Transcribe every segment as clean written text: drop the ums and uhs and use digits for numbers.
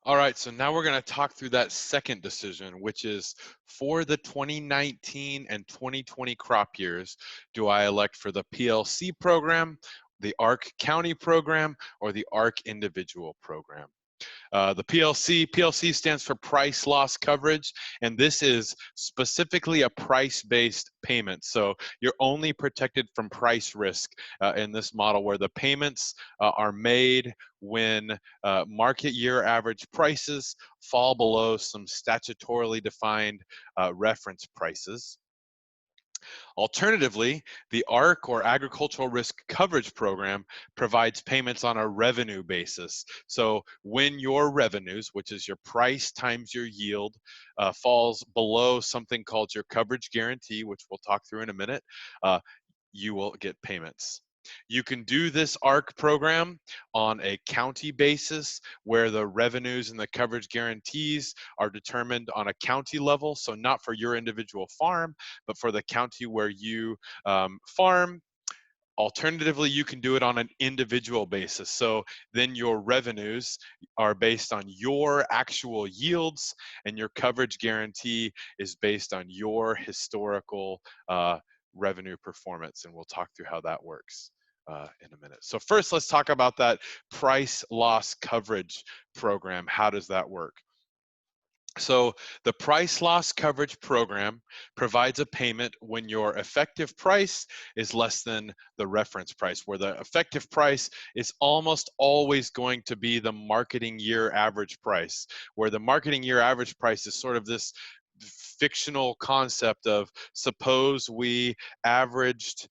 All right, so now we're going to talk through that second decision, which is for the 2019 and 2020 crop years, do I elect for the PLC program, the ARC County program, or the ARC individual program? The PLC stands for price loss coverage, and this is specifically a price-based payment. So you're only protected from price risk in this model, where the payments are made when market year average prices fall below some statutorily defined reference prices. Alternatively, the ARC, or Agricultural Risk Coverage Program, provides payments on a revenue basis. So when your revenues, which is your price times your yield, falls below something called your coverage guarantee, which we'll talk through in a minute, you will get payments. You can do this ARC program on a county basis, where the revenues and the coverage guarantees are determined on a county level. So not for your individual farm, but for the county where you farm. Alternatively, you can do it on an individual basis. So then your revenues are based on your actual yields, and your coverage guarantee is based on your historical revenue performance. And we'll talk through how that works in a minute. So first, let's talk about that price loss coverage program. How does that work? So the price loss coverage program provides a payment when your effective price is less than the reference price, where the effective price is almost always going to be the marketing year average price, where the marketing year average price is sort of this fictional concept of, suppose we averaged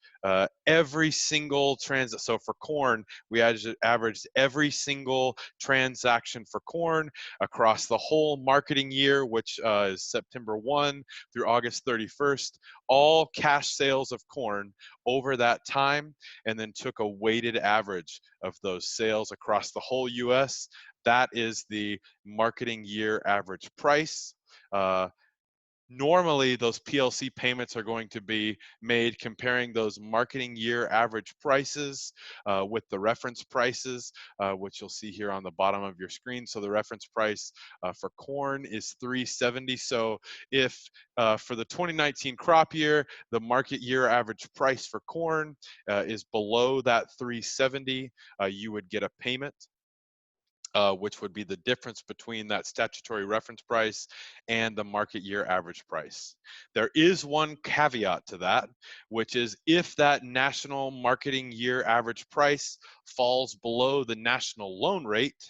every single so for corn, we averaged every single transaction for corn across the whole marketing year, which is September 1 through August 31st, all cash sales of corn over that time, and then took a weighted average of those sales across the whole US. That is the marketing year average price. Normally, those PLC payments are going to be made comparing those marketing year average prices with the reference prices, which you'll see here on the bottom of your screen. So the reference price for corn is $3.70. So if for the 2019 crop year, the market year average price for corn is below that $3.70, you would get a payment. Which would be the difference between that statutory reference price and the market year average price. There is one caveat to that, which is if that national marketing year average price falls below the national loan rate,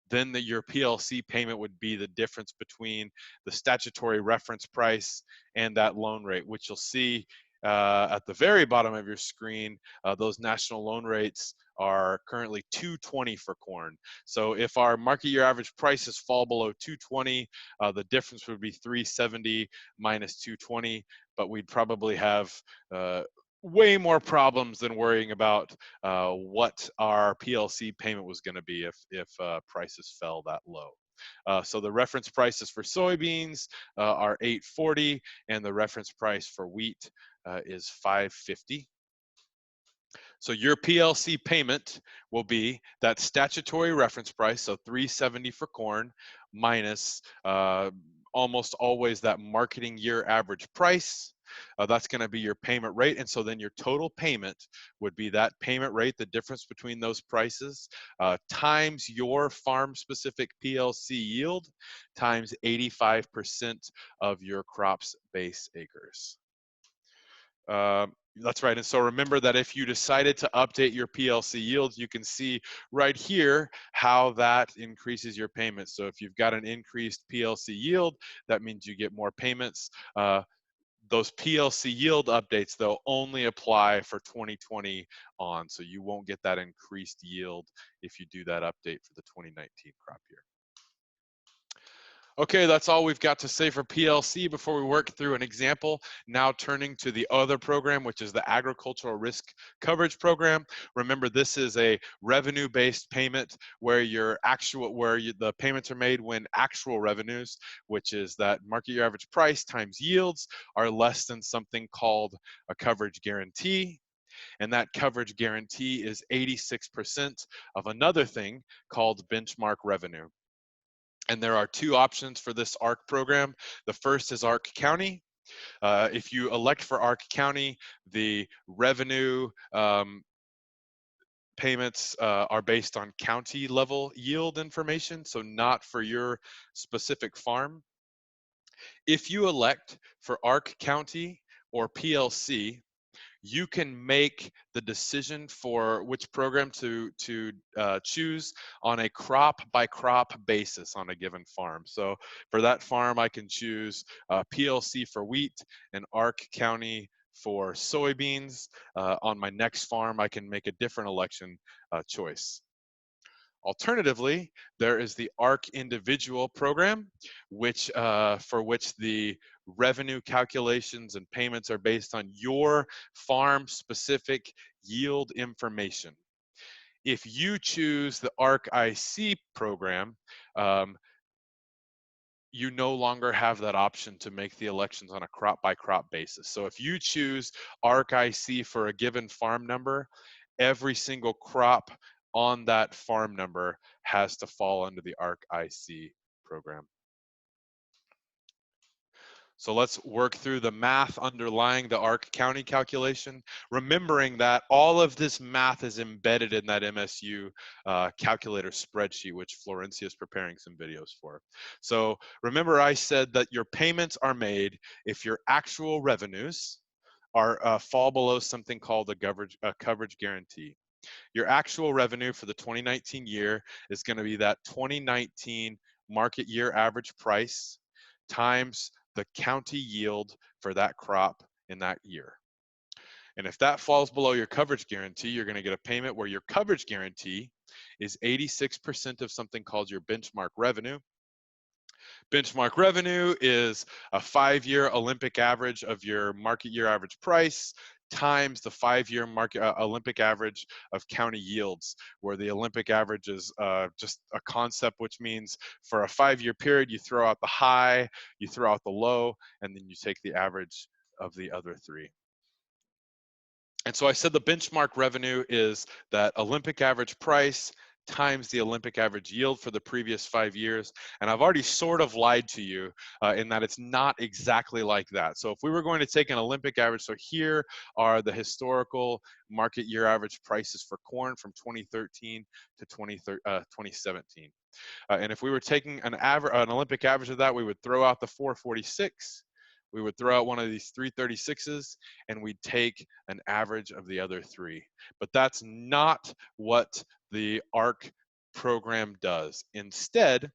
then your PLC payment would be the difference between the statutory reference price and that loan rate, which you'll see at the very bottom of your screen. Those national loan rates are currently 220 for corn. So if our market year average prices fall below 220, the difference would be 370 minus 220, but we'd probably have way more problems than worrying about what our PLC payment was going to be if prices fell that low. So the reference prices for soybeans are $8.40, and the reference price for wheat is $5.50. So your PLC payment will be that statutory reference price, so $3.70 for corn, minus almost always that marketing year average price. That's going to be your payment rate. And so then your total payment would be that payment rate, the difference between those prices, times your farm-specific PLC yield, times 85% of your crop's base acres. That's right. And so remember that if you decided to update your PLC yields, you can see right here how that increases your payments. So if you've got an increased PLC yield, that means you get more payments. Those PLC yield updates, though, only apply for 2020 on. So you won't get that increased yield if you do that update for the 2019 crop year. Okay, that's all we've got to say for PLC before we work through an example. Now turning to the other program, which is the Agricultural Risk Coverage Program. Remember, this is a revenue-based payment where the payments are made when actual revenues, which is that market year average price times yields, are less than something called a coverage guarantee. And that coverage guarantee is 86% of another thing called benchmark revenue. And there are two options for this ARC program. The first is ARC County. If you elect for ARC County, the revenue payments are based on county level yield information, so not for your specific farm. If you elect for ARC County or PLC, you can make the decision for which program to choose on a crop by crop basis on a given farm. So for that farm, I can choose PLC for wheat and ARC County for soybeans. On my next farm, I can make a different election choice. Alternatively, there is the ARC individual program, which for which the revenue calculations and payments are based on your farm specific yield information. If you choose the ARC IC program, you no longer have that option to make the elections on a crop by crop basis. So if you choose ARC IC for a given farm number, every single crop on that farm number has to fall under the ARC IC program. So let's work through the math underlying the ARC County calculation, remembering that all of this math is embedded in that MSU calculator spreadsheet, which Florencia is preparing some videos for. So remember, I said that your payments are made if your actual revenues are fall below something called a coverage guarantee. Your actual revenue for the 2019 year is going to be that 2019 market year average price times the county yield for that crop in that year. And if that falls below your coverage guarantee, you're going to get a payment where your coverage guarantee is 86% of something called your benchmark revenue. Benchmark revenue is a 5-year Olympic average of your market year average price times the 5-year market Olympic average of county yields, where the Olympic average is just a concept, which means for a 5-year period, you throw out the high, you throw out the low, and then you take the average of the other three. And so I said the benchmark revenue is that Olympic average price times the Olympic average yield for the previous 5 years. And I've already sort of lied to you in that it's not exactly like that. So if we were going to take an Olympic average, so here are the historical market year average prices for corn from 2013 to 2017. And if we were taking an Olympic average of that, we would throw out the 446. We would throw out one of these 336s, and we'd take an average of the other three. But that's not what the ARC program does. Instead,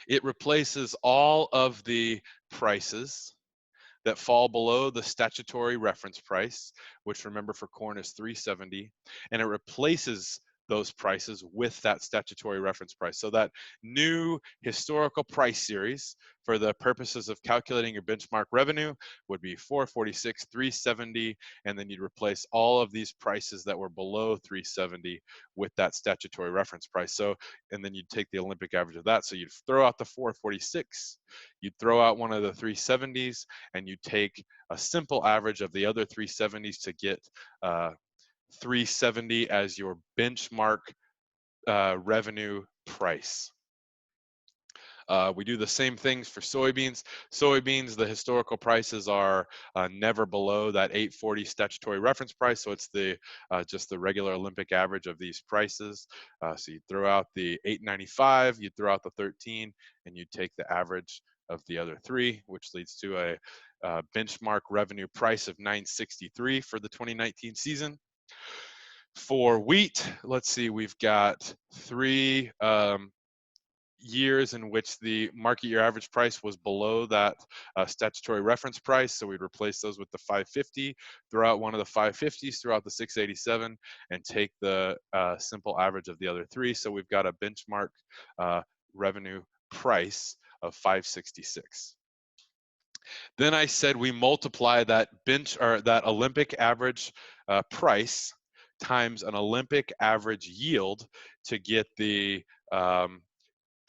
it replaces all of the prices that fall below the statutory reference price, which remember for corn is 370, and it replaces those prices with that statutory reference price. So that new historical price series for the purposes of calculating your benchmark revenue would be 446, 370, and then you'd replace all of these prices that were below 370 with that statutory reference price. So, and then you'd take the Olympic average of that. So you'd throw out the 446, you'd throw out one of the 370s, and you take a simple average of the other 370s to get 370 as your benchmark revenue price. We do the same things for soybeans. Soybeans, the historical prices are never below that 840 statutory reference price, so it's the just the regular Olympic average of these prices. So you throw out the 895, you throw out the 13, and you take the average of the other three, which leads to a benchmark revenue price of 963 for the 2019 season. For wheat, let's see, we've got 3 years in which the market year average price was below that statutory reference price. So we'd replace those with the 550, throw out one of the 550s, throw out the 687, and take the simple average of the other three. So we've got a benchmark revenue price of 566. Then I said we multiply that that Olympic average price times an Olympic average yield to get the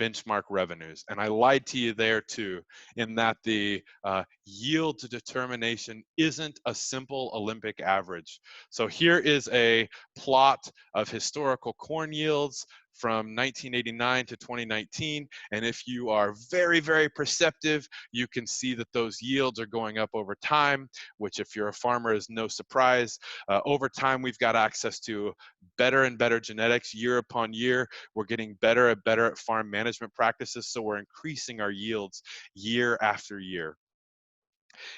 benchmark revenues. And I lied to you there too, in that the yield to determination isn't a simple Olympic average. So here is a plot of historical corn yields from 1989 to 2019. And if you are very, very perceptive, you can see that those yields are going up over time, which if you're a farmer is no surprise. Over time, we've got access to better and better genetics year upon year. We're getting better and better at farm management practices, so we're increasing our yields year after year.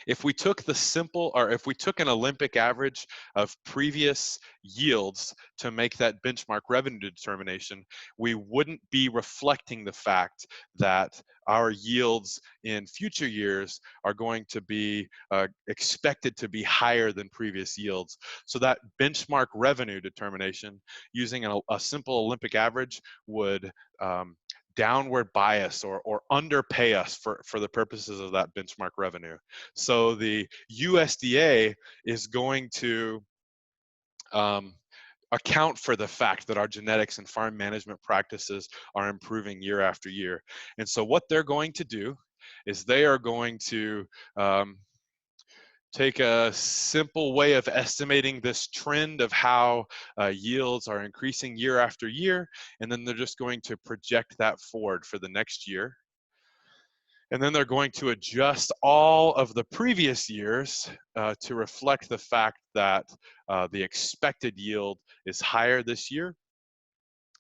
If we took if we took an Olympic average of previous yields to make that benchmark revenue determination, we wouldn't be reflecting the fact that our yields in future years are going to be expected to be higher than previous yields. So that benchmark revenue determination using a simple Olympic average would downward bias or underpay us for the purposes of that benchmark revenue. So the USDA is going to account for the fact that our genetics and farm management practices are improving year after year. And so what they're going to do is they are going to take a simple way of estimating this trend of how yields are increasing year after year, and then they're just going to project that forward for the next year. And then they're going to adjust all of the previous years to reflect the fact that the expected yield is higher this year,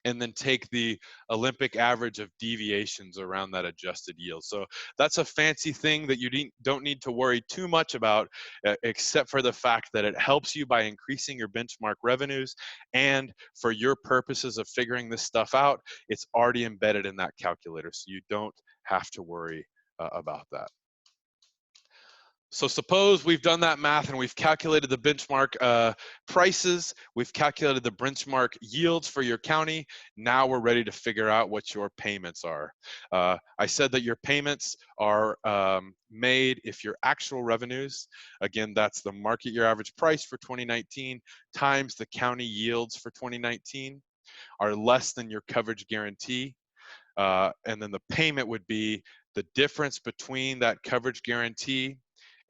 and then take the Olympic average of deviations around that adjusted yield. So that's a fancy thing that you don't need to worry too much about, except for the fact that it helps you by increasing your benchmark revenues. And for your purposes of figuring this stuff out, it's already embedded in that calculator, so you don't have to worry about that. So suppose we've done that math and we've calculated the benchmark prices, we've calculated the benchmark yields for your county. Now we're ready to figure out what your payments are. I said that your payments are made if your actual revenues, again, that's the market year average price for 2019 times the county yields for 2019, are less than your coverage guarantee. And then the payment would be the difference between that coverage guarantee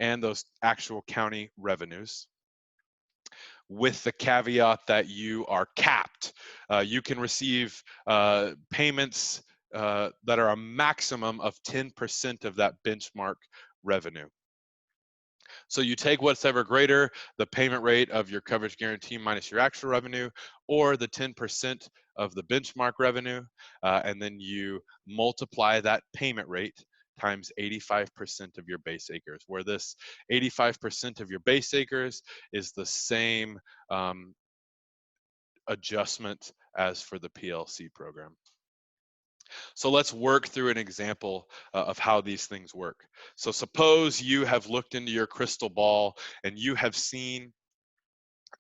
and those actual county revenues, with the caveat that you are capped. You can receive payments that are a maximum of 10% of that benchmark revenue. So you take what's ever greater, the payment rate of your coverage guarantee minus your actual revenue, or the 10% of the benchmark revenue, and then you multiply that payment rate times 85% of your base acres, where this 85% of your base acres is the same adjustment as for the PLC program. So let's work through an example of how these things work. So suppose you have looked into your crystal ball and you have seen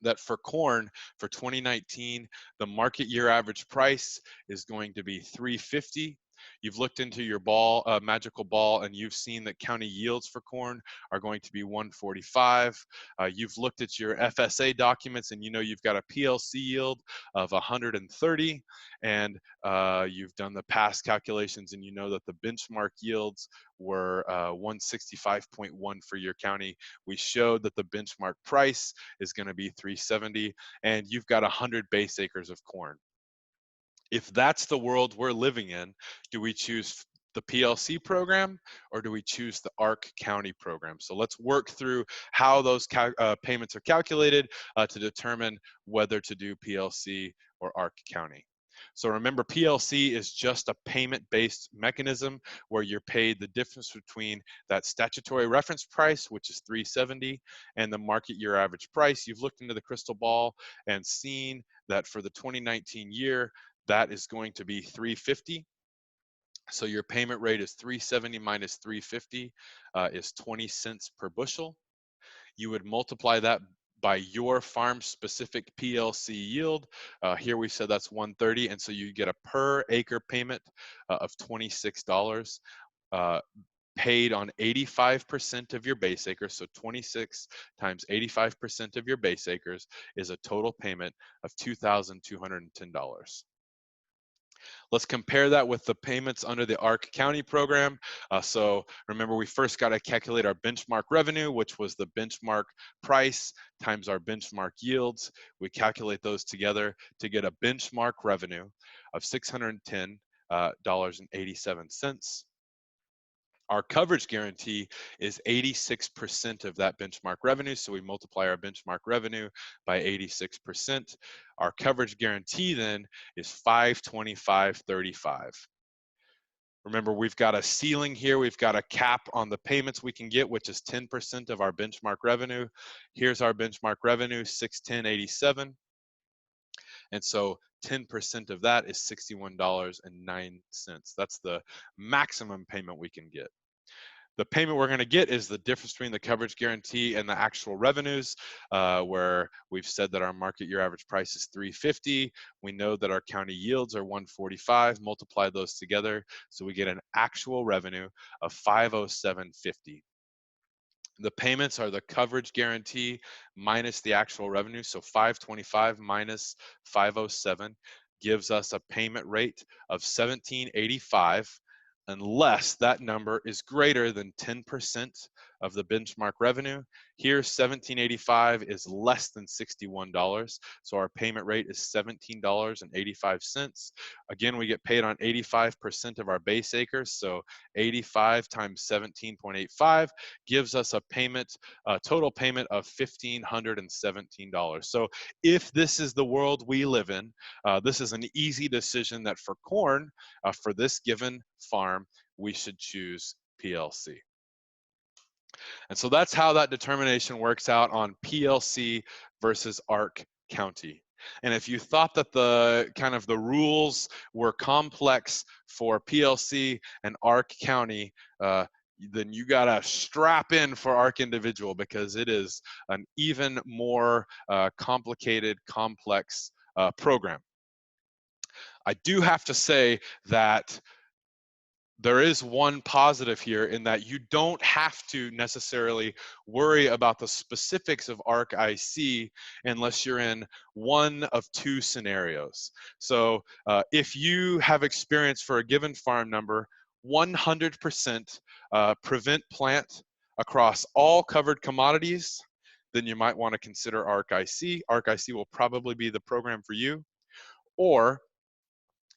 that for corn for 2019, the market year average price is going to be $3.50. You've looked into your magical ball, and you've seen that county yields for corn are going to be $1.45. You've looked at your FSA documents, and you know you've got a PLC yield of 130, and you've done the past calculations, and you know that the benchmark yields were 165.1 for your county. We showed that the benchmark price is going to be $3.70, and you've got 100 base acres of corn. If that's the world we're living in, do we choose the PLC program or do we choose the ARC County program? So let's work through how those payments are calculated to determine whether to do PLC or ARC County. So remember, PLC is just a payment-based mechanism where you're paid the difference between that statutory reference price, which is $3.70, and the market year average price. You've looked into the crystal ball and seen that for the 2019 year, that is going to be $3.50. So your payment rate is $3.70 minus $3.50 is 20 cents per bushel. You would multiply that by your farm specific PLC yield. Here we said that's 130, and so you get a per acre payment of $26 paid on 85% of your base acres. So 26 times 85% of your base acres is a total payment of $2,210. Let's compare that with the payments under the ARC County program. So remember, we first got to calculate our benchmark revenue, which was the benchmark price times our benchmark yields. We calculate those together to get a benchmark revenue of $610.87. Our coverage guarantee is 86% of that benchmark revenue. So we multiply our benchmark revenue by 86%. Our coverage guarantee then is 525.35. Remember, we've got a ceiling here. We've got a cap on the payments we can get, which is 10% of our benchmark revenue. Here's our benchmark revenue, 610.87. And so 10% of that is $61.09. That's the maximum payment we can get. The payment we're going to get is the difference between the coverage guarantee and the actual revenues, where we've said that our market year average price is $350. We know that our county yields are $145. Multiply those together, so we get an actual revenue of $507.50. The payments are the coverage guarantee minus the actual revenue. So 525 minus 507 gives us a payment rate of 1785, unless that number is greater than 10% of the benchmark revenue. Here, 1785 is less than $61, so our payment rate is $17.85. Again, we get paid on 85% of our base acres, so 85 times 17.85 gives us a payment, a total payment of $1,517. So if this is the world we live in, this is an easy decision that for corn, for this given farm, we should choose PLC. And so that's how that determination works out on PLC versus ARC County. And if you thought that the kind of the rules were complex for PLC and ARC County, then you gotta strap in for ARC Individual, because it is an even more complicated, complex program. I do have to say that there is one positive here, in that you don't have to necessarily worry about the specifics of ARC IC unless you're in one of two scenarios. So if you have experience for a given farm number, 100% prevent plant across all covered commodities, then you might want to consider ARC IC. ARC IC will probably be the program for you. Or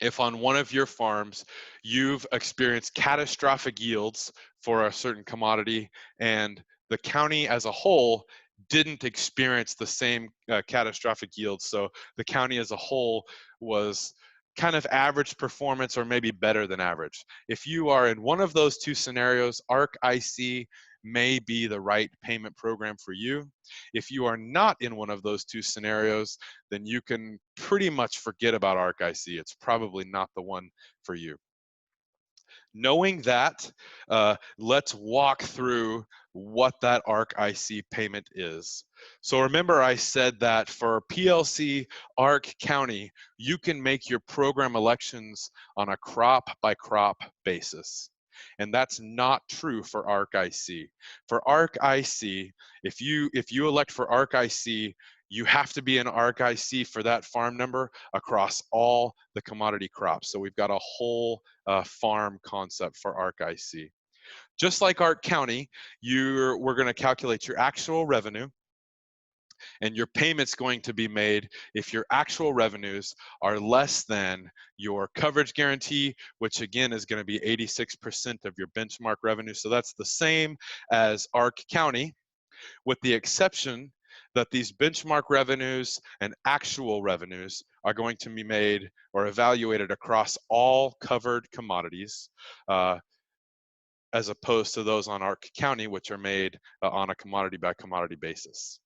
if on one of your farms you've experienced catastrophic yields for a certain commodity, and the county as a whole didn't experience the same catastrophic yields, so the county as a whole was kind of average performance or maybe better than average. If you are in one of those two scenarios, ARC IC may be the right payment program for you. If you are not in one of those two scenarios, then you can pretty much forget about ARC IC. It's probably not the one for you. Knowing that, let's walk through what that ARC IC payment is. So remember, I said that for PLC ARC County, you can make your program elections on a crop by crop basis. And that's not true for ARC IC. For ARC IC, if you elect for ARC IC, you have to be an ARC IC for that farm number across all the commodity crops. So we've got a whole farm concept for ARC IC. Just like ARC County, we're going to calculate your actual revenue, and your payment's going to be made if your actual revenues are less than your coverage guarantee, which again is going to be 86% of your benchmark revenue. So that's the same as ARC County, with the exception that these benchmark revenues and actual revenues are going to be made or evaluated across all covered commodities, as opposed to those on ARC County, which are made on a commodity by commodity basis.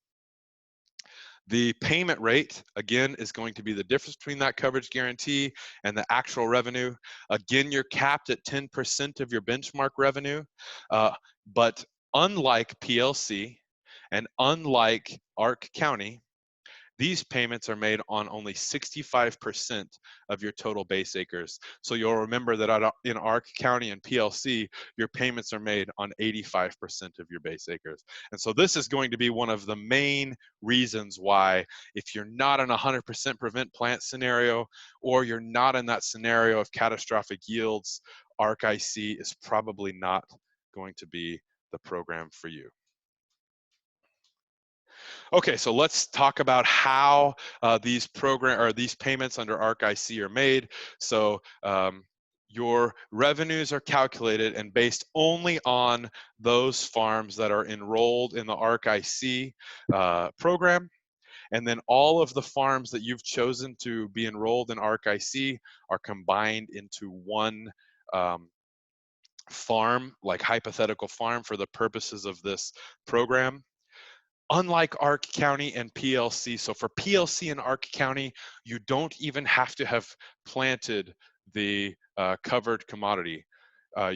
The payment rate, again, is going to be the difference between that coverage guarantee and the actual revenue. Again, you're capped at 10% of your benchmark revenue, but unlike PLC and unlike ARC County, these payments are made on only 65% of your total base acres. So you'll remember that in Ark County and PLC, your payments are made on 85% of your base acres. And so this is going to be one of the main reasons why, if you're not in a 100% prevent plant scenario, or you're not in that scenario of catastrophic yields, Ark IC is probably not going to be the program for you. Okay, so let's talk about how these payments under Ark IC are made. So your revenues are calculated and based only on those farms that are enrolled in the Ark IC program. And then all of the farms that you've chosen to be enrolled in Ark IC are combined into one farm, like hypothetical farm, for the purposes of this program. Unlike Ark County and PLC, so for PLC and Ark County, you don't even have to have planted the covered commodity.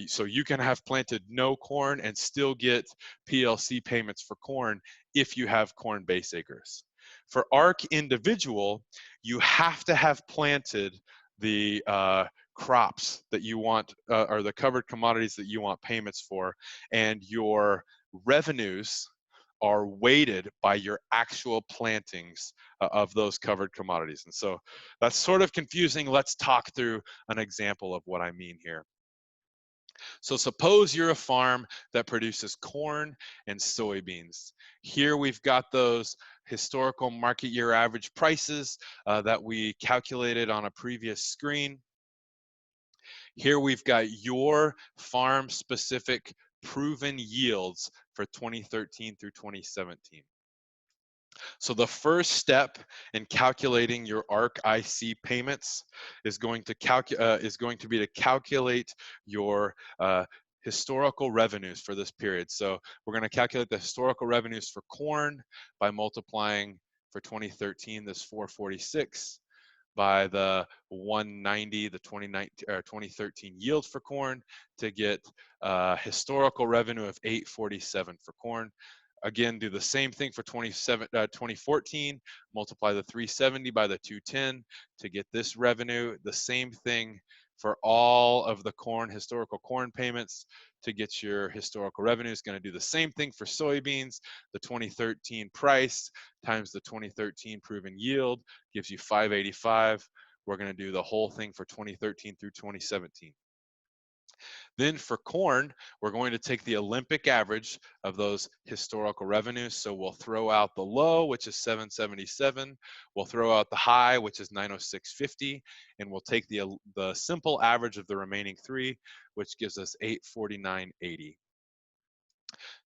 So you can have planted no corn and still get PLC payments for corn if you have corn base acres. For Ark individual, you have to have planted the crops that you want, or the covered commodities that you want payments for, and your revenues are weighted by your actual plantings of those covered commodities. And so that's sort of confusing. Let's talk through an example of what I mean here. So suppose you're a farm that produces corn and soybeans. Here we've got those historical market year average prices that we calculated on a previous screen. Here we've got your farm specific proven yields for 2013 through 2017. So the first step in calculating your Ark IC payments is going to be to calculate your historical revenues for this period. So we're going to calculate the historical revenues for corn by multiplying for 2013 this 446 by the 190, the 2013 yield for corn, to get historical revenue of 847 for corn. Again, do the same thing for 2014, multiply the 370 by the 210 to get this revenue. The same thing for all of the historical corn payments to get your historical revenue. Is going to do the same thing for soybeans. The 2013 price times the 2013 proven yield gives you 585. We're going to do the whole thing for 2013 through 2017. Then for corn, we're going to take the Olympic average of those historical revenues. So we'll throw out the low, which is 777. We'll throw out the high, which is 906.50. And we'll take the simple average of the remaining three, which gives us 849.80.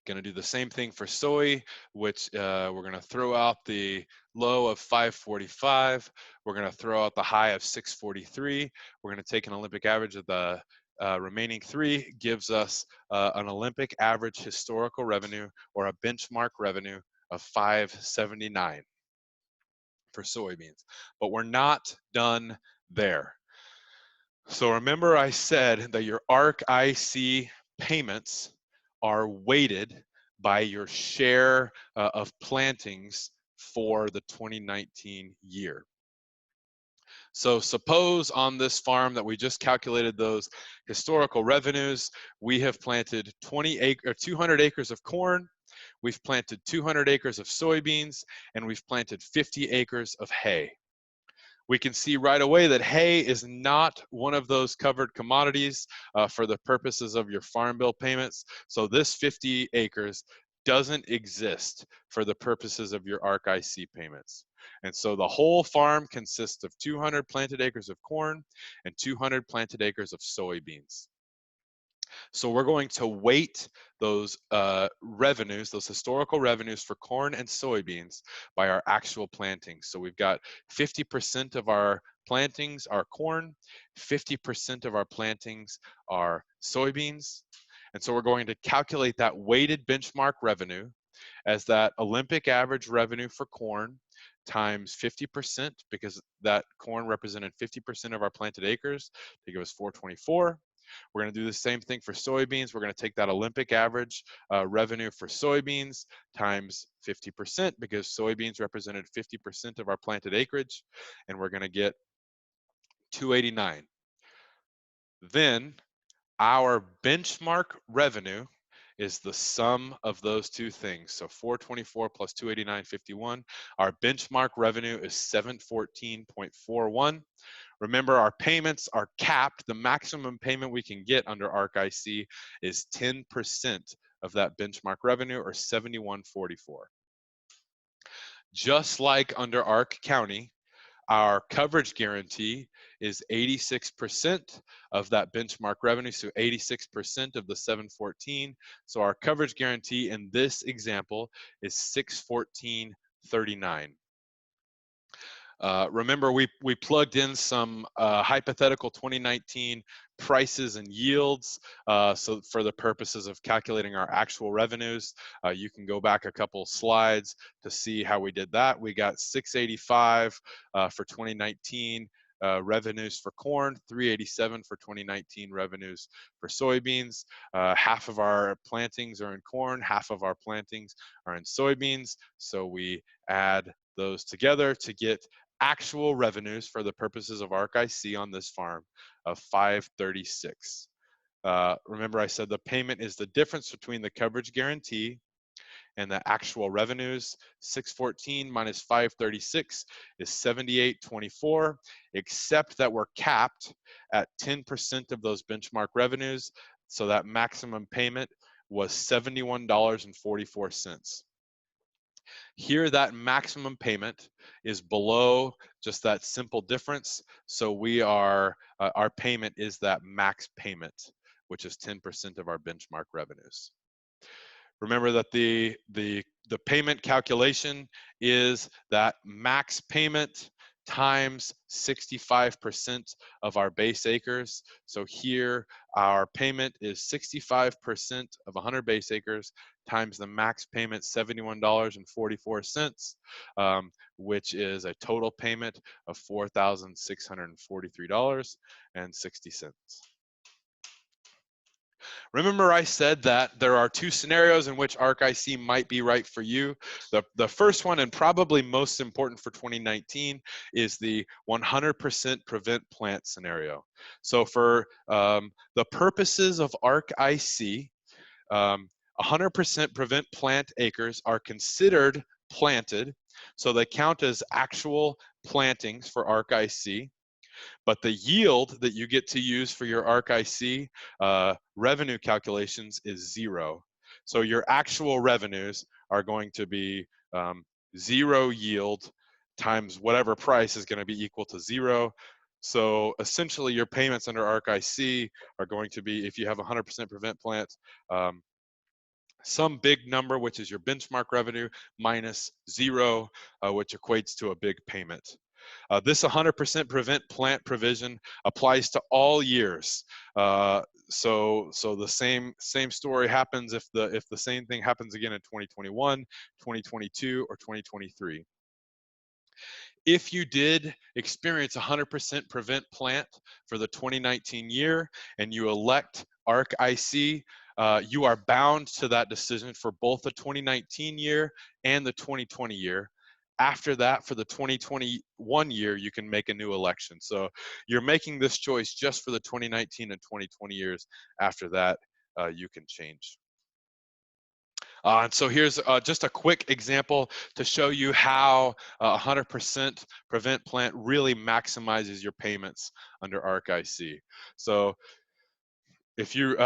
Going to do the same thing for soy, which we're going to throw out the low of 545. We're going to throw out the high of 643. We're going to take an Olympic average of the remaining three, gives us an Olympic average historical revenue, or a benchmark revenue, of 579 for soybeans. But we're not done there. So remember I said that your Ark IC payments are weighted by your share of plantings for the 2019 year. So suppose on this farm that we just calculated those historical revenues, we have planted 200 acres of corn, we've planted 200 acres of soybeans, and we've planted 50 acres of hay. We can see right away that hay is not one of those covered commodities for the purposes of your farm bill payments. So this 50 acres doesn't exist for the purposes of your Ark IC payments. And so the whole farm consists of 200 planted acres of corn and 200 planted acres of soybeans. So we're going to weight those revenues, those historical revenues for corn and soybeans, by our actual plantings. So we've got 50% of our plantings are corn, 50% of our plantings are soybeans. And so we're going to calculate that weighted benchmark revenue as that Olympic average revenue for corn times 50%, because that corn represented 50% of our planted acres, to give us 424. We're going to do the same thing for soybeans. We're going to take that Olympic average revenue for soybeans times 50% because soybeans represented 50% of our planted acreage, and we're going to get 289. Then our benchmark revenue is the sum of those two things. So 424 plus 289.51. Our benchmark revenue is 714.41. Remember, our payments are capped. The maximum payment we can get under ARC-IC is 10% of that benchmark revenue, or 7144. Just like under ARC County, our coverage guarantee is 86% of that benchmark revenue, so 86% of the 714. So our coverage guarantee in this example is 614.39. Remember, we plugged in some hypothetical 2019 prices and yields. So for the purposes of calculating our actual revenues, you can go back a couple slides to see how we did that. We got 685 for 2019 revenues for corn, 387 for 2019 revenues for soybeans. Half of our plantings are in corn, half of our plantings are in soybeans. So we add those together to get actual revenues for the purposes of ARC-IC on this farm of 536. Remember, I said the payment is the difference between the coverage guarantee and the actual revenues. 614 minus 536 is 7824, except that we're capped at 10% of those benchmark revenues. So that maximum payment was $71.44. Here, that maximum payment is below just that simple difference. So we are, our payment is that max payment, which is 10% of our benchmark revenues. Remember that the payment calculation is that max payment times 65% of our base acres. So here our payment is 65% of 100 base acres times the max payment, $71.44, which is a total payment of $4,643.60. Remember, I said that there are two scenarios in which ARC-IC might be right for you. The first one, and probably most important for 2019, is the 100% prevent plant scenario. So for the purposes of ARC-IC, 100% prevent plant acres are considered planted, so they count as actual plantings for ARC-IC. But the yield that you get to use for your ARC-IC revenue calculations is 0. So your actual revenues are going to be 0 yield times whatever price is going to be equal to 0. So essentially your payments under ARC-IC are going to be, if you have 100% prevent plant, some big number, which is your benchmark revenue, minus 0, which equates to a big payment. This 100% prevent plant provision applies to all years. So the same story happens if the same thing happens again in 2021, 2022, or 2023. If you did experience 100% prevent plant for the 2019 year and you elect ARC-IC, you are bound to that decision for both the 2019 year and the 2020 year. After that, for the 2021 year, you can make a new election. So you're making this choice just for the 2019 and 2020 years. After that, you can change. And so here's just a quick example to show you how 100% prevent plant really maximizes your payments under ARC-IC. So if you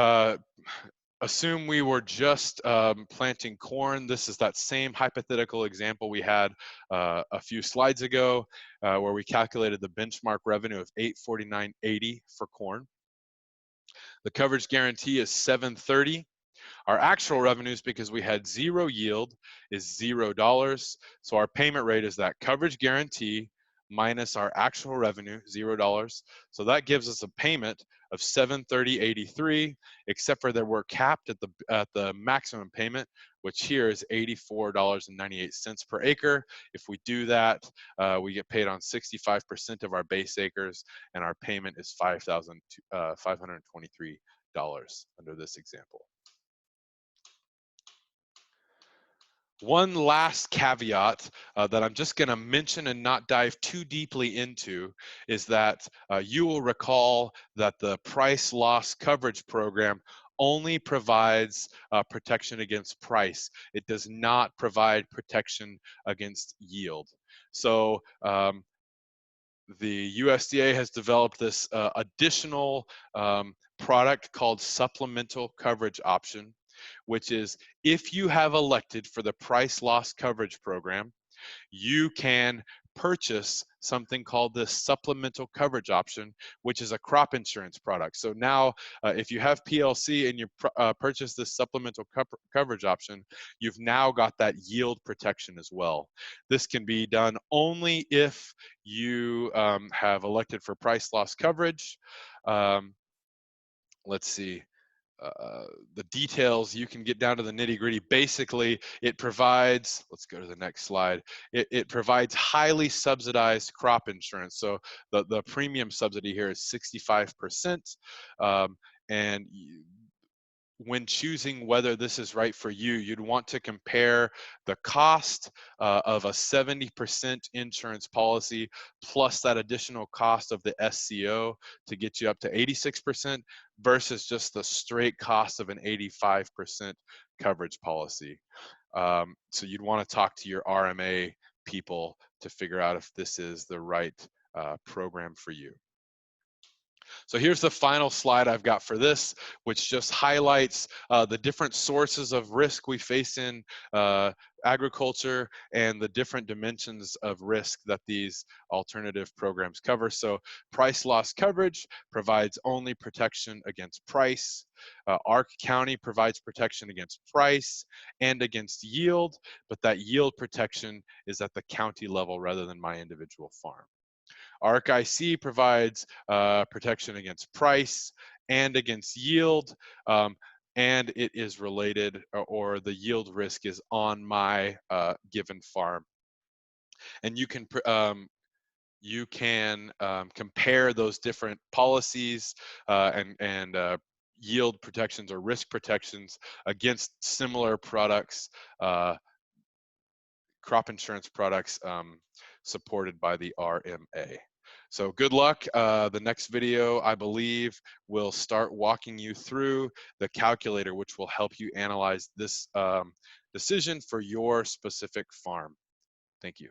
assume we were just planting corn, this is that same hypothetical example we had a few slides ago where we calculated the benchmark revenue of $849.80 for corn. The coverage guarantee is $730. Our actual revenues, because we had 0 yield, is $0. So our payment rate is that coverage guarantee minus our actual revenue, $0. So that gives us a payment of $730.83, except for that we're capped at the maximum payment, which here is $84.98 per acre. If we do that, we get paid on 65% of our base acres, and our payment is $523 under this example. One last caveat that I'm just going to mention and not dive too deeply into is that you will recall that the price loss coverage program only provides protection against price. It does not provide protection against yield. So the USDA has developed this additional product called Supplemental Coverage Option, which is if you have elected for the price loss coverage program, you can purchase something called the supplemental coverage option, which is a crop insurance product. So now if you have PLC and you purchase this supplemental coverage option, you've now got that yield protection as well. This can be done only if you have elected for price loss coverage. Let's see. The details, you can get down to the nitty gritty. Basically, it provides, let's go to the next slide, it provides highly subsidized crop insurance. So the premium subsidy here is 65%. And when choosing whether this is right for you, you'd want to compare the cost of a 70% insurance policy plus that additional cost of the SCO to get you up to 86% versus just the straight cost of an 85% coverage policy. So you'd want to talk to your RMA people to figure out if this is the right program for you. So here's the final slide I've got for this, which just highlights the different sources of risk we face in agriculture and the different dimensions of risk that these alternative programs cover. So price loss coverage provides only protection against price. Our county provides protection against price and against yield, but that yield protection is at the county level rather than my individual farm. ARC IC provides protection against price and against yield, and it is related, or the yield risk is on my given farm. And you can compare those different policies and yield protections or risk protections against similar products, crop insurance products supported by the RMA. So good luck. The next video, I believe, will start walking you through the calculator, which will help you analyze this decision for your specific farm. Thank you.